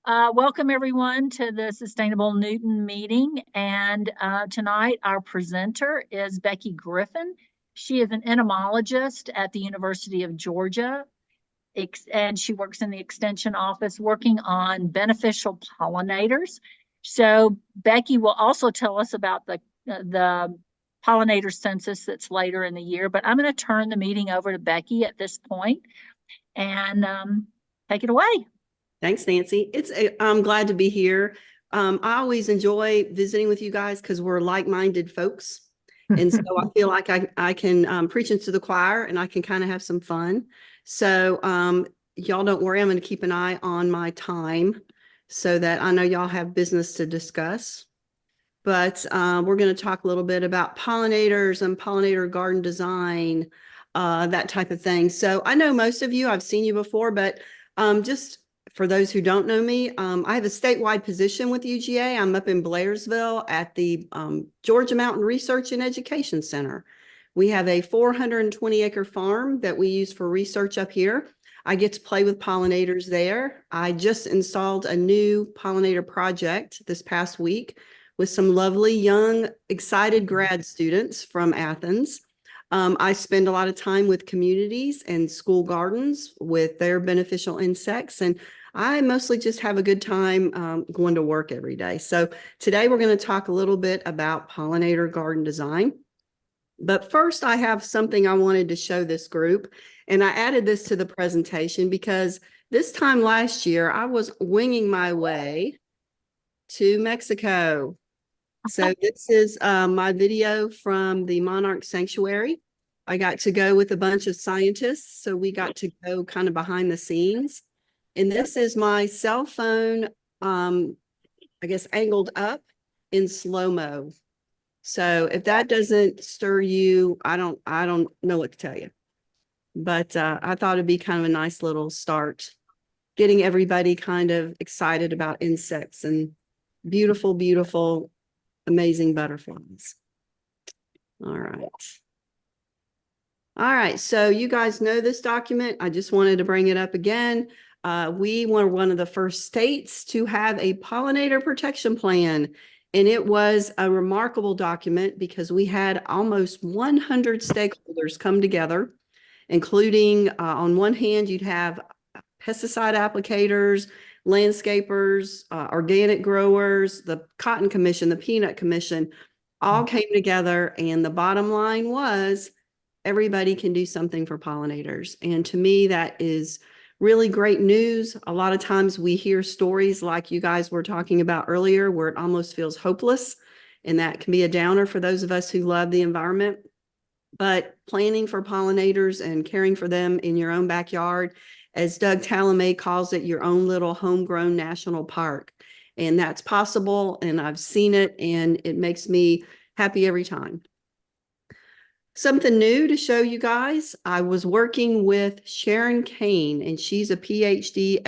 Welcome everyone to the Sustainable Newton meeting. And tonight our presenter is Becky Griffin. She is an entomologist at the University of Georgia, and she works in the extension office working on beneficial pollinators. So Becky will also tell us about the pollinator census that's later in the year, but I'm going to turn the meeting over to Becky at this point and take it away. Thanks, Nancy. I'm glad to be here. I always enjoy visiting with you guys because we're like-minded folks. And so I feel like I can preach into the choir and I can kind of have some fun. So y'all don't worry, I'm going to keep an eye on my time so that I know y'all have business to discuss. But we're going to talk a little bit about pollinators and pollinator garden design, that type of thing. So I know most of you, I've seen you before, but just for those who don't know me, I have a statewide position with UGA. I'm up in Blairsville at the Georgia Mountain Research and Education Center. We have a 420-acre farm that we use for research up here. I get to play with pollinators there. I just installed a new pollinator project this past week with some lovely, young, excited grad students from Athens. I spend a lot of time with communities and school gardens with their beneficial insects, and I mostly just have a good time going to work every day. So today we're going to talk a little bit about pollinator garden design. But first, I have something I wanted to show this group, and I added this to the presentation because this time last year, I was winging my way to Mexico. So this is my video from the Monarch Sanctuary. I got to go with a bunch of scientists, so we got to go kind of behind the scenes. And this is my cell phone, I guess, angled up in slow-mo. So if that doesn't stir you, I don't know what to tell you. But I thought it'd be kind of a nice little start, getting everybody kind of excited about insects and beautiful, beautiful, amazing butterflies. All right. All right, so you guys know this document. I just wanted to bring it up again. We were one of the first states to have a pollinator protection plan, and it was a remarkable document because we had almost 100 stakeholders come together, including on one hand, you'd have pesticide applicators, landscapers, organic growers, the Cotton Commission, the Peanut Commission, all came together, and the bottom line was everybody can do something for pollinators. And to me, that is really great news. A lot of times we hear stories like you guys were talking about earlier, where it almost feels hopeless, and that can be a downer for those of us who love the environment. But planning for pollinators and caring for them in your own backyard, as Doug Talamay calls it, your own little homegrown national park. And that's possible, and I've seen it, and it makes me happy every time. Something new to show you guys. I was working with Sharon Kane, and she's a PhD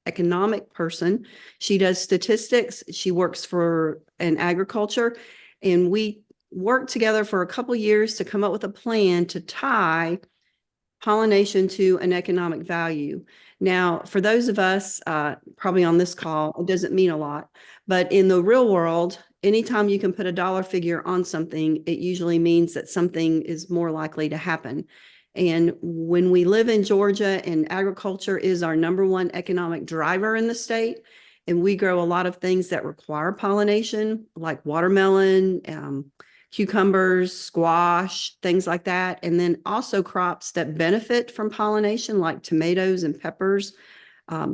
economic person. She does statistics. She works for an agriculture, and we worked together for a couple of years to come up with a plan to tie pollination to an economic value. Now, for those of us probably on this call, it doesn't mean a lot, but in the real world, anytime you can put a dollar figure on something, it usually means that something is more likely to happen. And when we live in Georgia and agriculture is our #1 economic driver in the state, and we grow a lot of things that require pollination, like watermelon, cucumbers, squash, things like that. And then also crops that benefit from pollination, like tomatoes and peppers,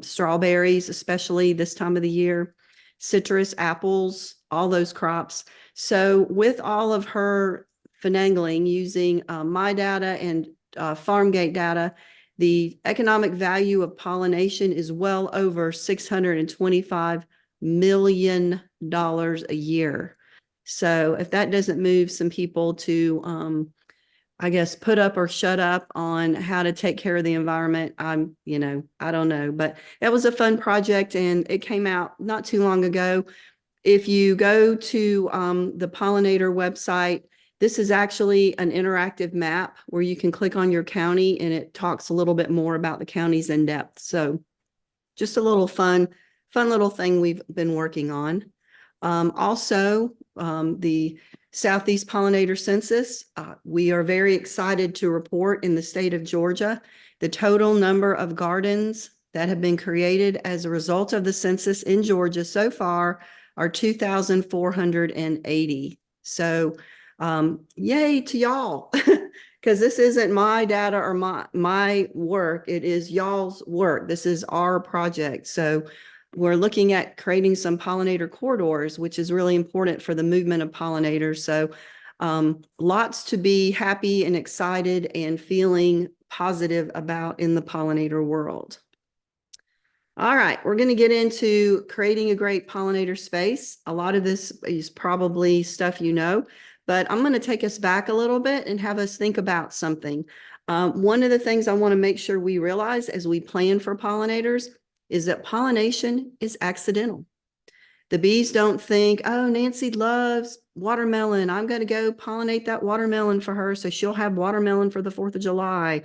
strawberries, especially this time of the year, citrus, apples, all those crops. So with all of her finagling using my data and FarmGate data, the economic value of pollination is well over $625 million a year. So if that doesn't move some people to, I guess, put up or shut up on how to take care of the environment, I don't know. But that was a fun project, and it came out not too long ago. If you go to the Pollinator website, this is actually an interactive map where you can click on your county, and it talks a little bit more about the counties in depth. So just a little fun fun little thing we've been working on. Also, the Southeast Pollinator Census. We are very excited to report in the state of Georgia the total number of gardens that have been created as a result of the census in Georgia so far are 2,480. So yay to y'all, because this isn't my data or my work. It is y'all's work. This is our project. So we're looking at creating some pollinator corridors, which is really important for the movement of pollinators. So lots to be happy and excited and feeling positive about in the pollinator world. All right, we're going to get into creating a great pollinator space. A lot of this is probably stuff you know, but I'm going to take us back a little bit and have us think about something. One of the things I want to make sure we realize as we plan for pollinators is that pollination is accidental. The bees don't think, oh, Nancy loves watermelon. I'm going to go pollinate that watermelon for her so she'll have watermelon for the 4th of July.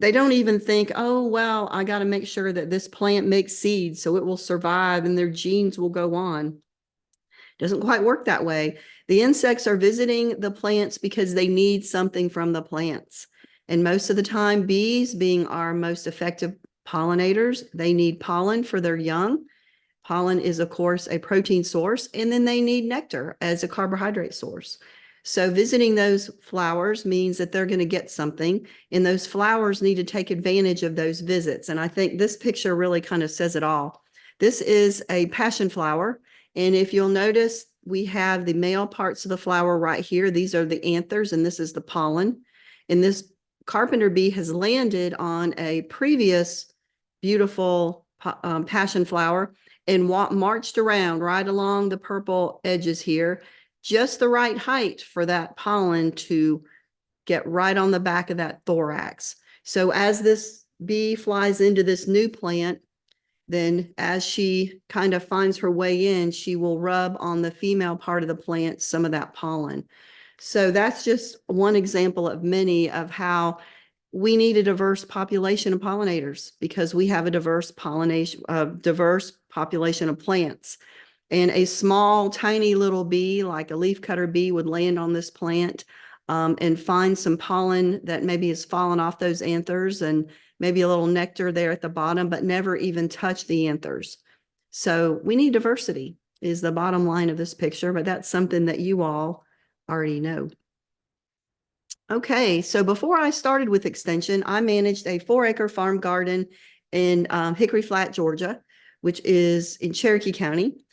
They don't even think, oh, well, I got to make sure that this plant makes seeds so it will survive and their genes will go on. It doesn't quite work that way. The insects are visiting the plants because they need something from the plants. And most of the time, bees being our most effective pollinators, they need pollen for their young. Pollen is, of course, a protein source, and then they need nectar as a carbohydrate source. So visiting those flowers means that they're going to get something, and those flowers need to take advantage of those visits. And I think this picture really kind of says it all. This is a passion flower, and if you'll notice, we have the male parts of the flower right here. These are the anthers, and this is the pollen. And this carpenter bee has landed on a previous beautiful passion flower and marched around right along the purple edges here, just the right height for that pollen to get right on the back of that thorax. So as this bee flies into this new plant, then as she kind of finds her way in, she will rub on the female part of the plant some of that pollen. So that's just one example of many of how we need a diverse population of pollinators because we have a diverse population of plants. And a small, tiny little bee, like a leafcutter bee, would land on this plant and find some pollen that maybe has fallen off those anthers and maybe a little nectar there at the bottom, but never even touch the anthers. So we need diversity is the bottom line of this picture, but that's something that you all already know. Okay, so before I started with Extension, I managed a 4-acre farm garden in Hickory Flat, Georgia, which is in Cherokee County.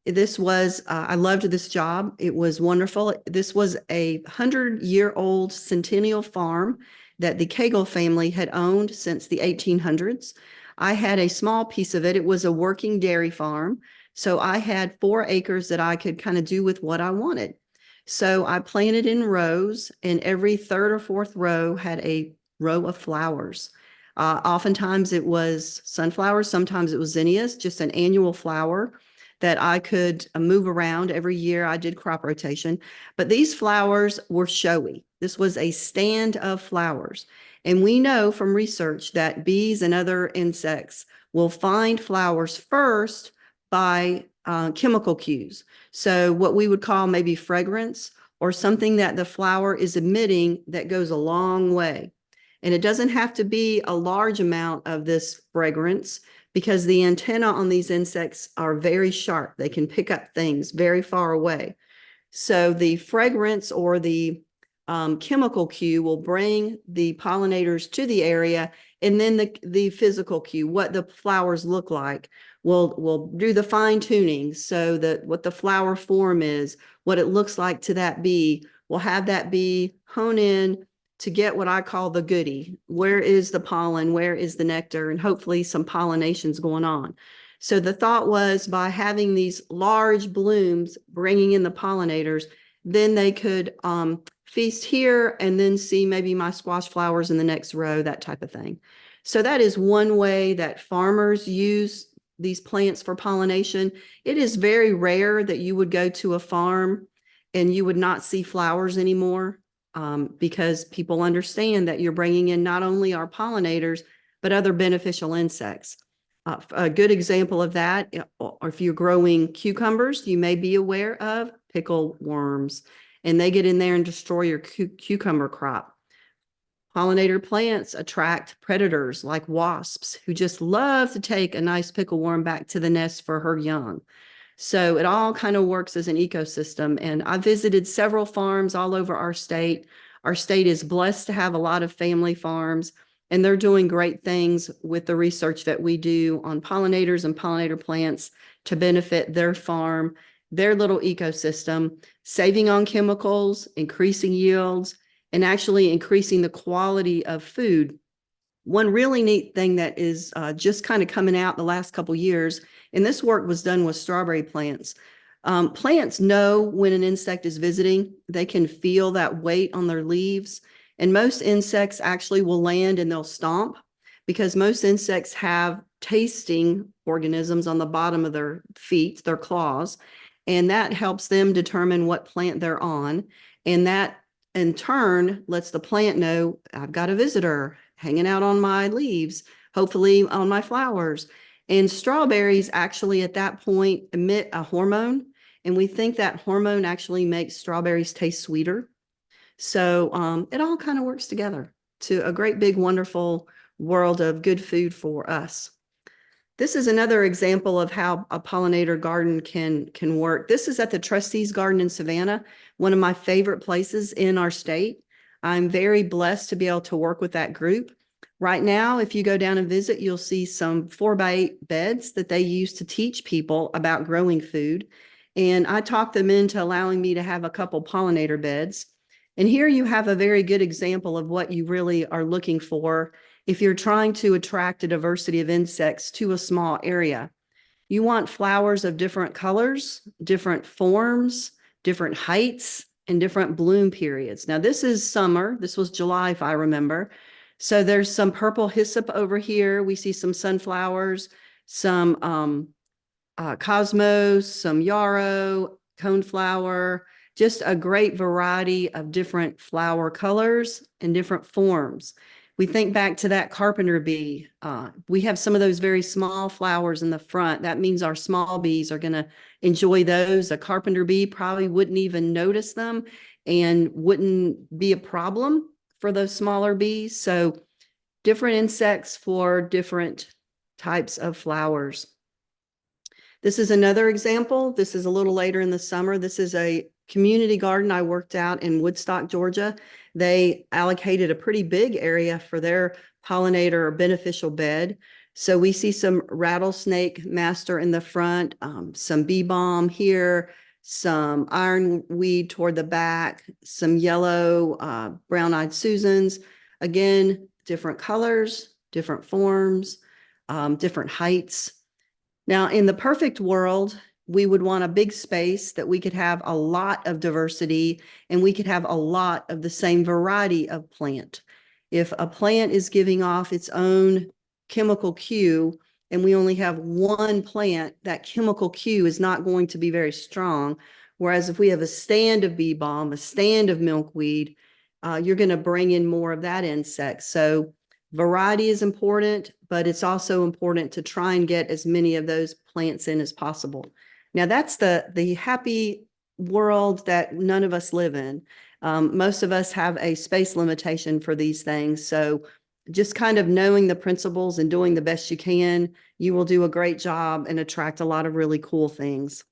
This was, I loved this job. It was wonderful. This was a 100-year-old centennial farm that the Cagle family had owned since the 1800s. I had a small piece of it. It was a working dairy farm. So I had 4 acres that I could kind of do with what I wanted. So I planted in rows, and every 3rd or 4th row had a row of flowers. Oftentimes it was sunflowers, sometimes it was zinnias, just an annual flower that I could move around every year. I did crop rotation, but these flowers were showy. This was a stand of flowers. And we know from research that bees and other insects will find flowers first by chemical cues. So what we would call maybe fragrance or something that the flower is emitting that goes a long way. And it doesn't have to be a large amount of this fragrance because the antenna on these insects are very sharp. They can pick up things very far away. So the fragrance or the chemical cue will bring the pollinators to the area, and then the physical cue, what the flowers look like, will do the fine tuning so that what the flower form is, what it looks like to that bee, will have that bee hone in to get what I call the goodie. Where is the pollen? Where is the nectar? And hopefully some pollination's going on. So the thought was by having these large blooms bringing in the pollinators, then they could feast here and then see maybe my squash flowers in the next row, that type of thing. So that is one way that farmers use these plants for pollination. It is very rare that you would go to a farm and you would not see flowers anymore because people understand that you're bringing in not only our pollinators, but other beneficial insects. A good example of that, or if you're growing cucumbers, you may be aware of pickle worms, and they get in there and destroy your cucumber crop. Pollinator plants attract predators like wasps who just love to take a nice pickle worm back to the nest for her young. So it all kind of works as an ecosystem. And I visited several farms all over our state. Our state is blessed to have a lot of family farms, and they're doing great things with the research that we do on pollinators and pollinator plants to benefit their farm, their little ecosystem, saving on chemicals, increasing yields, and actually increasing the quality of food. One really neat thing that is just kind of coming out the last couple years, and this work was done with strawberry plants. Plants know when an insect is visiting. They can feel that weight on their leaves, and most insects actually will land and they'll stomp, because most insects have tasting organisms on the bottom of their feet, their claws, and that helps them determine what plant they're on. And that in turn lets the plant know, I've got a visitor hanging out on my leaves, hopefully on my flowers. And strawberries actually at that point emit a hormone, and we think that hormone actually makes strawberries taste sweeter. So it all kind of works together to a great big wonderful world of good food for us. This is another example of how a pollinator garden can work. This is at the Trustees Garden in Savannah, one of my favorite places in our state. I'm very blessed to be able to work with that group. Right now, if you go down and visit, you'll see some 4x8 beds that they use to teach people about growing food. And I talked them into allowing me to have a couple pollinator beds. And here you have a very good example of what you really are looking for if you're trying to attract a diversity of insects to a small area. You want flowers of different colors, different forms, different heights, and different bloom periods. Now, this is summer. This was July, if I remember. So there's some purple hyssop over here. We see some sunflowers, some cosmos, some yarrow, coneflower, just a great variety of different flower colors and different forms. We think back to that carpenter bee. We have some of those very small flowers in the front. That means our small bees are going to enjoy those. A carpenter bee probably wouldn't even notice them and wouldn't be a problem for those smaller bees. So different insects for different types of flowers. This is another example. This is a little later in the summer. This is a community garden I worked out in Woodstock, Georgia. They allocated a pretty big area for their pollinator or beneficial bed. So we see some rattlesnake master in the front, some bee balm here, some ironweed toward the back, some yellow brown-eyed Susans. Again, different colors, different forms, different heights. Now, in the perfect world, we would want a big space that we could have a lot of diversity and we could have a lot of the same variety of plant. If a plant is giving off its own chemical cue and we only have one plant, that chemical cue is not going to be very strong. Whereas if we have a stand of bee balm, a stand of milkweed, you're going to bring in more of that insect. So variety is important, but it's also important to try and get as many of those plants in as possible. Now, that's the happy world that none of us live in. Most of us have a space limitation for these things. So just kind of knowing the principles and doing the best you can, you will do a great job and attract a lot of really cool things.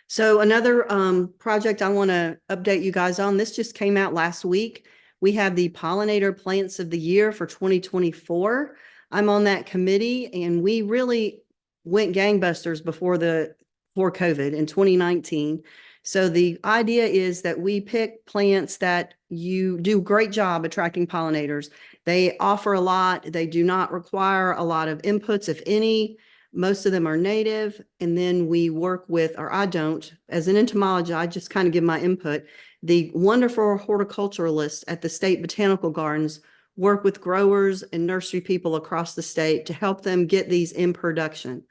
So another project I want to update you guys on, this just came out last week. We have the Pollinator Plants of the Year for 2024. I'm on that committee, and we really went gangbusters before COVID in 2019. So the idea is that we pick plants that you do a great job attracting pollinators. They offer a lot. They do not require a lot of inputs, if any. Most of them are native. And then we work with, or I don't, as an entomologist, I just kind of give my input. The wonderful horticulturalists at the state botanical gardens work with growers and nursery people across the state to help them get these in production.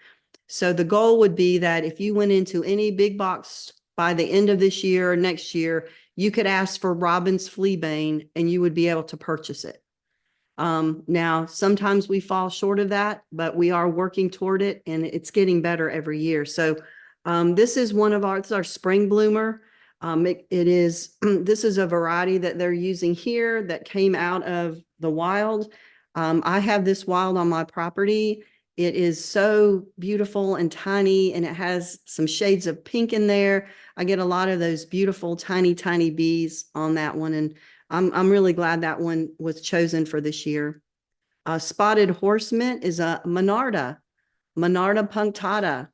So the goal would be that if you went into any big box by the end of this year or next year, you could ask for Robin's fleabane and you would be able to purchase it. Now, sometimes we fall short of that, but we are working toward it and it's getting better every year. So this is it's our spring bloomer. This is a variety that they're using here that came out of the wild. I have this wild on my property. It is so beautiful and tiny, and it has some shades of pink in there. I get a lot of those beautiful tiny, tiny bees on that one. And I'm really glad that one was chosen for this year. Spotted horse mint is a Monarda punctata.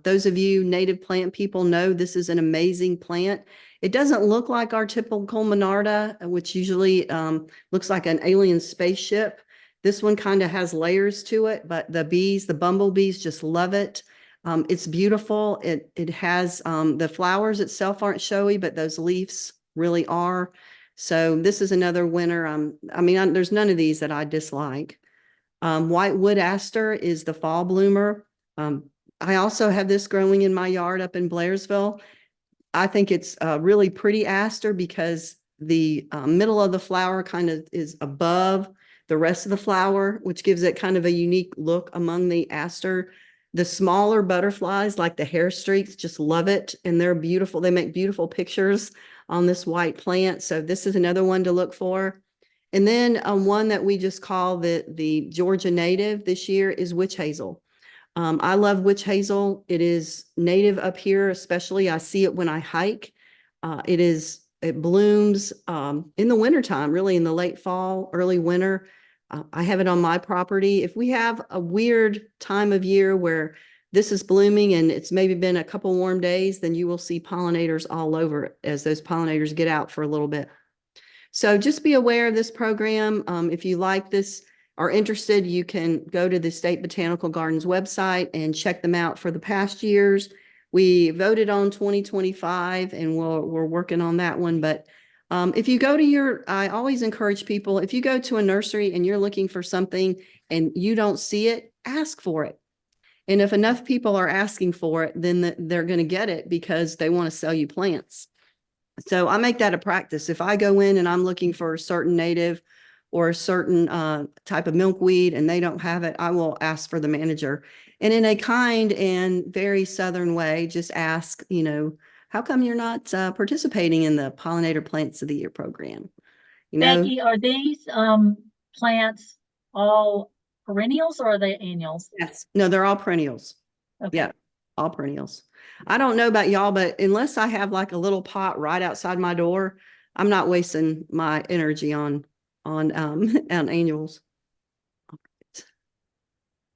Those of you native plant people know this is an amazing plant. It doesn't look like our typical Monarda, which usually looks like an alien spaceship. This one kind of has layers to it, but the bumblebees just love it. It's beautiful. It has the flowers itself aren't showy, but those leaves really are. So this is another winner. There's none of these that I dislike. White wood aster is the fall bloomer. I also have this growing in my yard up in Blairsville. I think it's a really pretty aster because the middle of the flower kind of is above the rest of the flower, which gives it kind of a unique look among the aster. The smaller butterflies, like the hair streaks, just love it. And they're beautiful. They make beautiful pictures on this white plant. So this is another one to look for. And then one that we just call the Georgia native this year is witch hazel. I love witch hazel. It is native up here, especially I see it when I hike. It blooms in the wintertime, really in the late fall, early winter. I have it on my property. If we have a weird time of year where this is blooming and it's maybe been a couple warm days, then you will see pollinators all over it as those pollinators get out for a little bit. So just be aware of this program. If you like this, are interested, you can go to the State Botanical Gardens website and check them out for the past years. We voted on 2025 and we're working on that one. But if you go to I always encourage people, if you go to a nursery and you're looking for something and you don't see it, ask for it. And if enough people are asking for it, then they're going to get it because they want to sell you plants. So I make that a practice. If I go in and I'm looking for a certain native or a certain type of milkweed and they don't have it, I will ask for the manager. And in a kind and very Southern way, just ask, how come you're not participating in the Pollinator Plants of the Year program? Becky, are these plants all perennials or are they annuals? Yes. No, they're all perennials. Okay. Yeah, all perennials. I don't know about y'all, but unless I have like a little pot right outside my door, I'm not wasting my energy on annuals.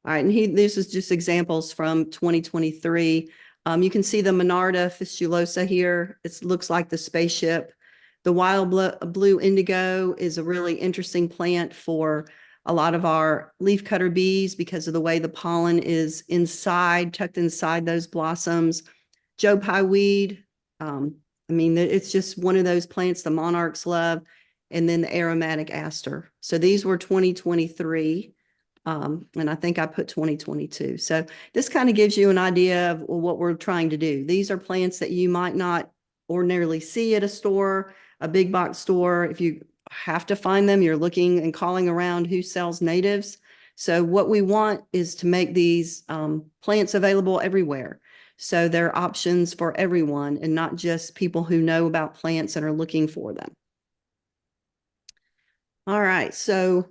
All right, and this is just examples from 2023. You can see the Monarda fistulosa here. It looks like the spaceship. The wild blue indigo is a really interesting plant for a lot of our leafcutter bees because of the way the pollen is tucked inside those blossoms. Joe Pye weed. It's just one of those plants the monarchs love. And then the aromatic aster. So these were 2023. And I think I put 2022. So this kind of gives you an idea of what we're trying to do. These are plants that you might not ordinarily see at a store, a big box store. If you have to find them, you're looking and calling around who sells natives. So what we want is to make these plants available everywhere. So they're options for everyone and not just people who know about plants and are looking for them. All right, so,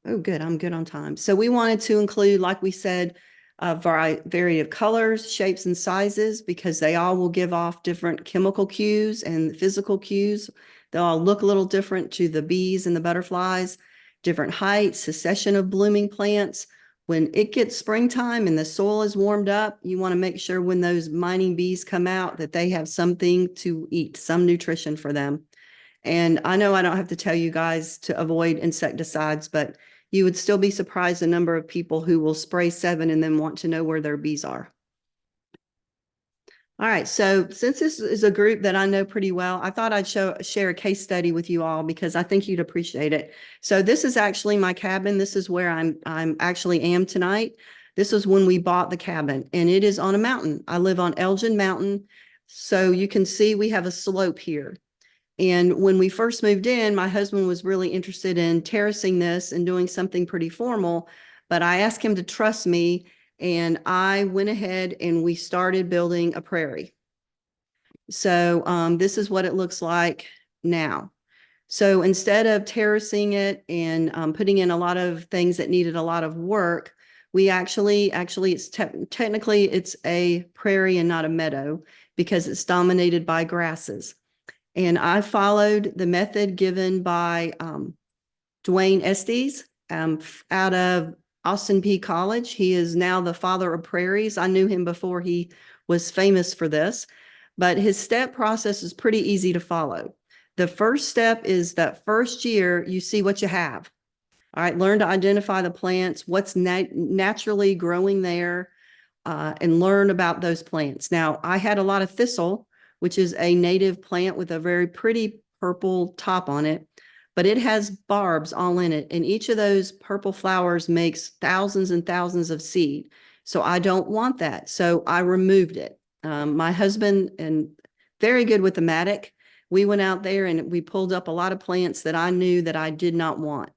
good, I'm good on time. So we wanted to include, like we said, a variety of colors, shapes, and sizes because they all will give off different chemical cues and physical cues. They'll all look a little different to the bees and the butterflies, different heights, succession of blooming plants. When it gets springtime and the soil is warmed up, you want to make sure when those mining bees come out that they have something to eat, some nutrition for them. And I know I don't have to tell you guys to avoid insecticides, but you would still be surprised the number of people who will spray 7 and then want to know where their bees are. All right, so since this is a group that I know pretty well, I thought I'd share a case study with you all because I think you'd appreciate it. So this is actually my cabin. This is where I'm actually am tonight. This is when we bought the cabin, and it is on a mountain. I live on Elgin Mountain, so you can see we have a slope here. And when we first moved in, my husband was really interested in terracing this and doing something pretty formal, but I asked him to trust me, and I went ahead and we started building a prairie. So this is what it looks like now. So instead of terracing it and putting in a lot of things that needed a lot of work, we actually it's technically it's a prairie and not a meadow because it's dominated by grasses. And I followed the method given by Dwayne Estes out of Austin P College. He is now the father of prairies. I knew him before he was famous for this, but his step process is pretty easy to follow. The first step is that first year you see what you have. All right, learn to identify the plants, what's naturally growing there, and learn about those plants. Now, I had a lot of thistle, which is a native plant with a very pretty purple top on it, but it has barbs all in it. And each of those purple flowers makes thousands and thousands of seed. So I don't want that. So I removed it. My husband, and very good with the mattock, we went out there and we pulled up a lot of plants that I knew that I did not want.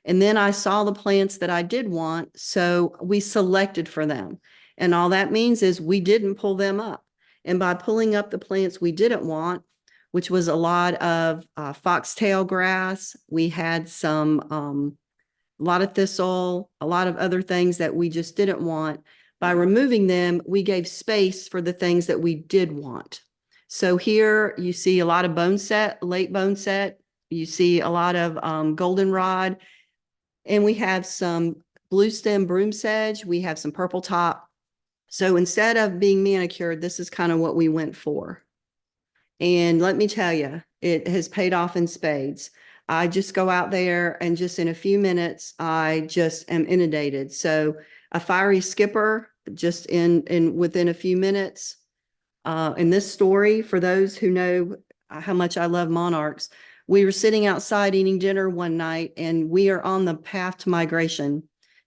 And then I saw the plants that I did want, so we selected for them. And all that means is we didn't pull them up. And by pulling up the plants we didn't want, which was a lot of foxtail grass, we had a lot of thistle, a lot of other things that we just didn't want. By removing them, we gave space for the things that we did want. So here you see a lot of boneset, late boneset. You see a lot of goldenrod. And we have some blue stem broom sedge. We have some purple top. So instead of being manicured, this is kind of what we went for. And let me tell you, it has paid off in spades. I just go out there and just in a few minutes, I just am inundated. So a fiery skipper just within a few minutes. In this story, for those who know how much I love monarchs, we were sitting outside eating dinner one night, and we are on the path to migration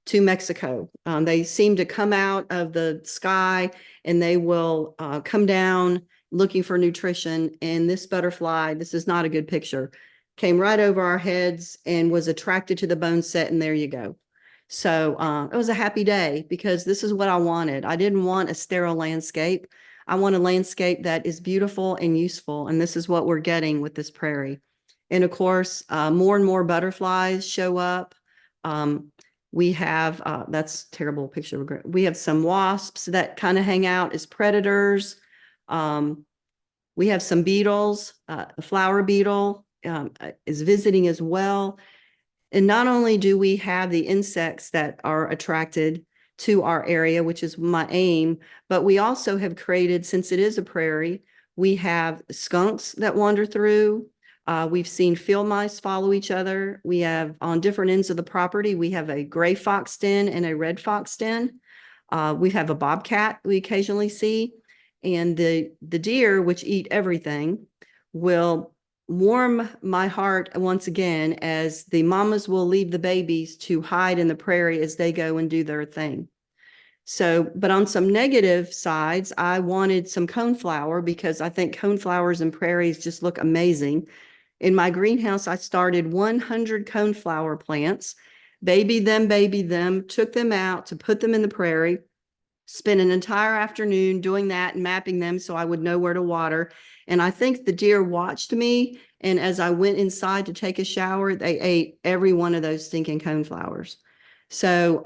to Mexico. They seem to come out of the sky and they will come down looking for nutrition. And this butterfly, this is not a good picture, came right over our heads and was attracted to the bone set. And there you go. So it was a happy day because this is what I wanted. I didn't want a sterile landscape. I want a landscape that is beautiful and useful. And this is what we're getting with this prairie. And of course, more and more butterflies show up. We have, that's a terrible picture. We have some wasps that kind of hang out as predators. We have some beetles. The flower beetle is visiting as well. And not only do we have the insects that are attracted to our area, which is my aim, but we also have created, since it is a prairie, we have skunks that wander through. We've seen field mice follow each other. We have on different ends of the property, we have a gray fox den and a red fox den. We have a bobcat we occasionally see. And the deer, which eat everything, will warm my heart once again as the mamas will leave the babies to hide in the prairie as they go and do their thing. So, but on some negative sides, I wanted some coneflower because I think coneflowers and prairies just look amazing. In my greenhouse, I started 100 coneflower plants, babied them, took them out to put them in the prairie, spent an entire afternoon doing that and mapping them so I would know where to water. And I think the deer watched me. And as I went inside to take a shower, they ate every one of those stinking coneflowers. So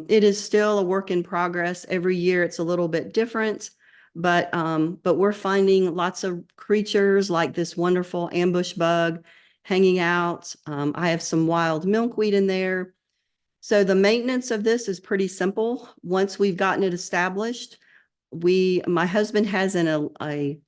it is still a work in progress. Every year it's a little bit different, but we're finding lots of creatures like this wonderful ambush bug hanging out. I have some wild milkweed in there. So the maintenance of this is pretty simple. Once we've gotten it established, my husband has a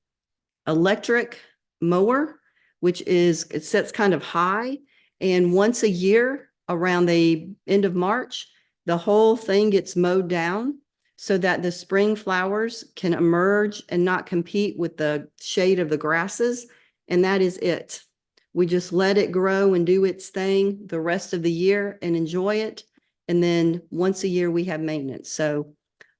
electric mower, which it sets kind of high. And once a year around the end of March, the whole thing gets mowed down so that the spring flowers can emerge and not compete with the shade of the grasses. And that is it. We just let it grow and do its thing the rest of the year and enjoy it. And then once a year we have maintenance. So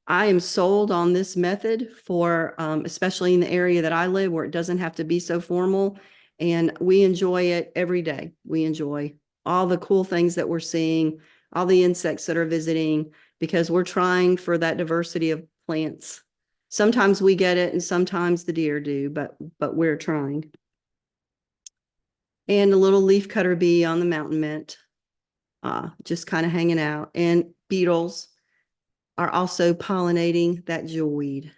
I am sold on this method for, especially in the area that I live where it doesn't have to be so formal. And we enjoy it every day. We enjoy all the cool things that we're seeing, all the insects that are visiting, because we're trying for that diversity of plants. Sometimes we get it and sometimes the deer do, but we're trying. And a little leafcutter bee on the mountain mint, just kind of hanging out. And beetles are also pollinating that jewelweed.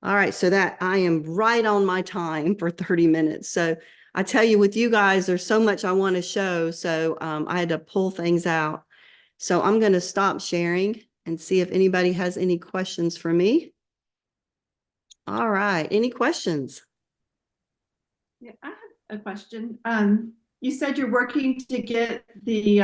All right, so that I am right on my time for 30 minutes. So I tell you, with you guys, there's so much I want to show. So I had to pull things out. So I'm going to stop sharing and see if anybody has any questions for me. All right, any questions? Yeah, I have a question. You said you're working to get these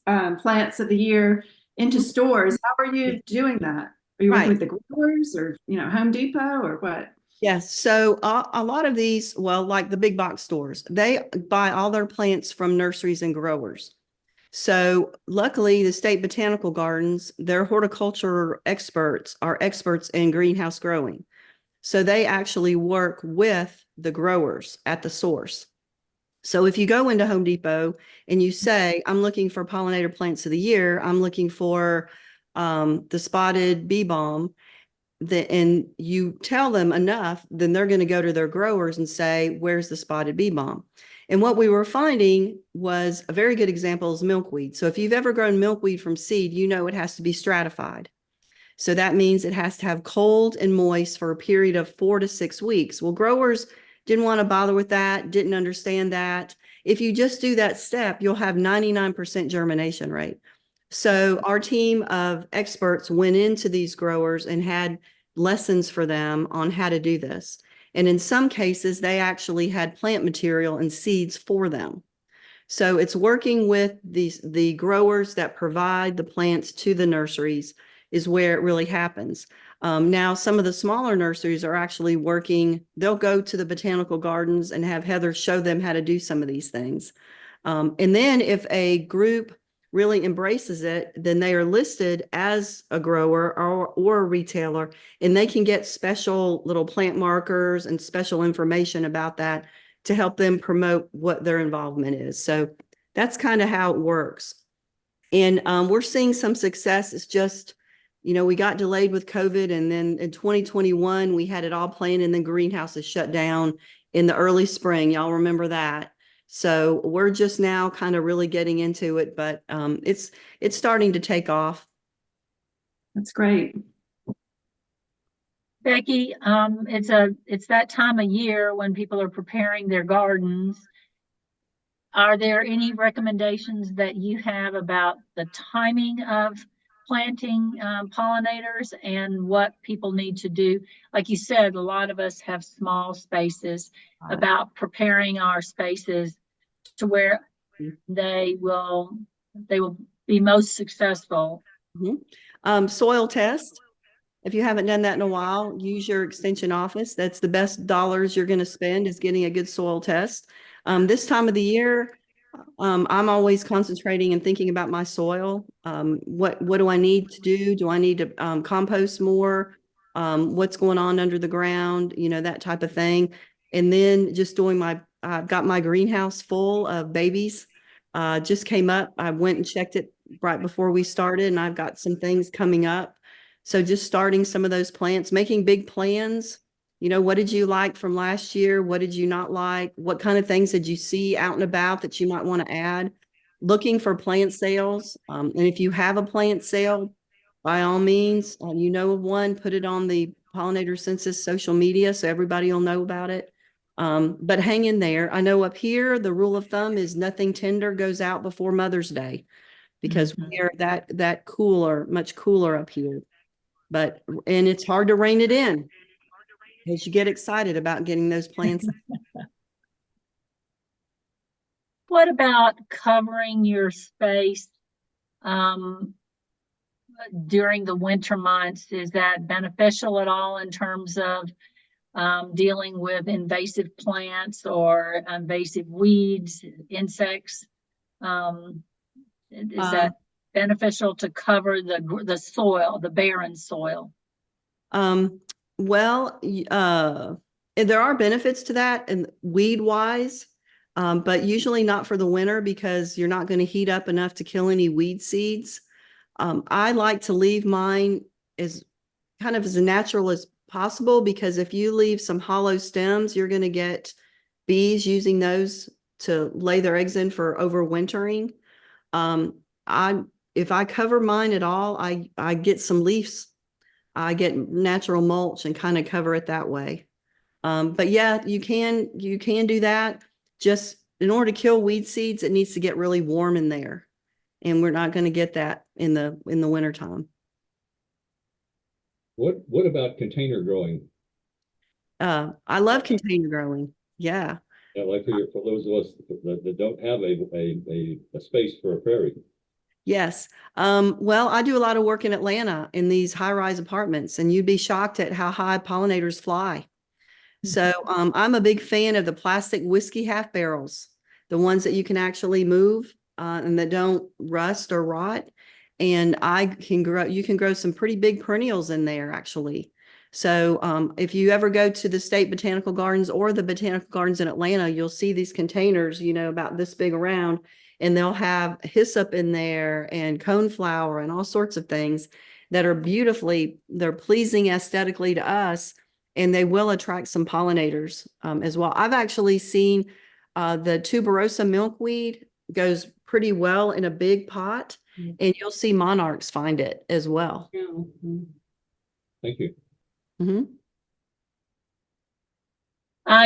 plants of the year into stores. How are you doing that? Are you working with the growers or Home Depot or what? Yes. So a lot of these, well, like the big box stores, they buy all their plants from nurseries and growers. So luckily, the state botanical gardens, their horticulture experts are experts in greenhouse growing. So they actually work with the growers at the source. So if you go into Home Depot and you say, I'm looking for pollinator plants of the year, I'm looking for the spotted bee balm, and you tell them enough, then they're going to go to their growers and say, where's the spotted bee balm? And what we were finding was a very good example is milkweed. So if you've ever grown milkweed from seed, you know it has to be stratified. So that means it has to have cold and moist for a period of 4 to 6 weeks. Well, growers didn't want to bother with that, didn't understand that. If you just do that step, you'll have 99% germination rate. So our team of experts went into these growers and had lessons for them on how to do this. And in some cases, they actually had plant material and seeds for them. So it's working with the growers that provide the plants to the nurseries is where it really happens. Now, some of the smaller nurseries are actually working. They'll go to the botanical gardens and have Heather show them how to do some of these things. And then if a group really embraces it, then they are listed as a grower or a retailer, and they can get special little plant markers and special information about that to help them promote what their involvement is. So that's kind of how it works. And we're seeing some success. It's just, we got delayed with COVID, and then in 2021, we had it all planned, and then greenhouses shut down in the early spring. Y'all remember that? So we're just now kind of really getting into it, but it's starting to take off. That's great. Becky, it's that time of year when people are preparing their gardens. Are there any recommendations that you have about the timing of planting pollinators and what people need to do? Like you said, a lot of us have small spaces. About preparing our spaces to where they will be most successful. Soil test. If you haven't done that in a while, use your extension office. That's the best dollars you're going to spend, is getting a good soil test. This time of the year, I'm always concentrating and thinking about my soil. What do I need to do? Do I need to compost more? What's going on under the ground? That type of thing. And then just doing I've got my greenhouse full of babies. Just came up. I went and checked it right before we started, and I've got some things coming up. So just starting some of those plants, making big plans. What did you like from last year? What did you not like? What kind of things did you see out and about that you might want to add? Looking for plant sales. And if you have a plant sale, by all means, you know of one, put it on the Pollinator Census social media so everybody will know about it. But hang in there. I know up here, the rule of thumb is nothing tender goes out before Mother's Day, because we are that cooler, much cooler up here. And it's hard to rein it in as you get excited about getting those plants. What about covering your space during the winter months? Is that beneficial at all in terms of dealing with invasive plants or invasive weeds, insects? Is that beneficial to cover the soil, the barren soil? Well, And there are benefits to that and weed wise, but usually not for the winter because you're not going to heat up enough to kill any weed seeds. I like to leave mine as kind of as natural as possible because if you leave some hollow stems, you're going to get bees using those to lay their eggs in for overwintering. If I cover mine at all, I get some leaves. I get natural mulch and kind of cover it that way. But yeah, you can do that. Just in order to kill weed seeds, it needs to get really warm in there. And we're not going to get that in the winter time. What about container growing? I love container growing. Yeah. Yeah, like for those of us that don't have a space for a prairie. Yes. Well, I do a lot of work in Atlanta in these high-rise apartments, and you'd be shocked at how high pollinators fly. So I'm a big fan of the plastic whiskey half barrels, the ones that you can actually move and that don't rust or rot. And you can grow some pretty big perennials in there actually. So if you ever go to the State Botanical Gardens or the Botanical Gardens in Atlanta, you'll see these containers, about this big around, and they'll have hyssop in there and coneflower and all sorts of things that are they're pleasing aesthetically to us, and they will attract some pollinators as well. I've actually seen the tuberosa milkweed goes pretty well in a big pot, and you'll see monarchs find it as well. Thank you. Mm-hmm.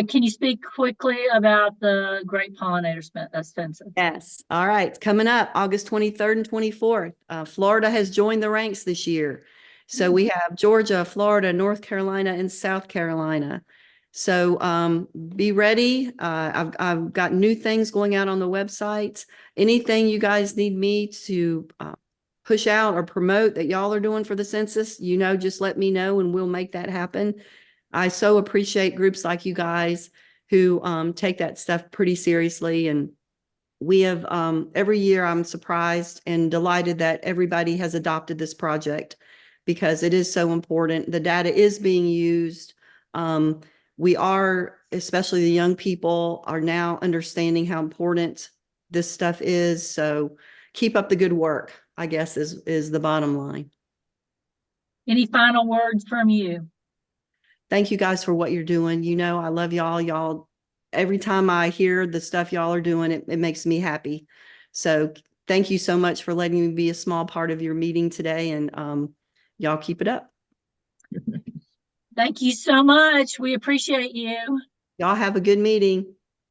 Can you speak quickly about the Great Pollinator Census? Yes. All right. It's coming up August 23rd and 24th. Florida has joined the ranks this year. So we have Georgia, Florida, North Carolina, and South Carolina. So be ready. I've got new things going out on the website. Anything you guys need me to push out or promote that y'all are doing for the census, just let me know and we'll make that happen. I so appreciate groups like you guys who take that stuff pretty seriously. And we have every year I'm surprised and delighted that everybody has adopted this project because it is so important. The data is being used. We are, especially the young people, are now understanding how important this stuff is. So keep up the good work, I guess, is the bottom line. Any final words from you? Thank you guys for what you're doing. I love y'all. Y'all, every time I hear the stuff y'all are doing, it makes me happy. So thank you so much for letting me be a small part of your meeting today, and y'all keep it up. Thank you so much. We appreciate you. Y'all have a good meeting.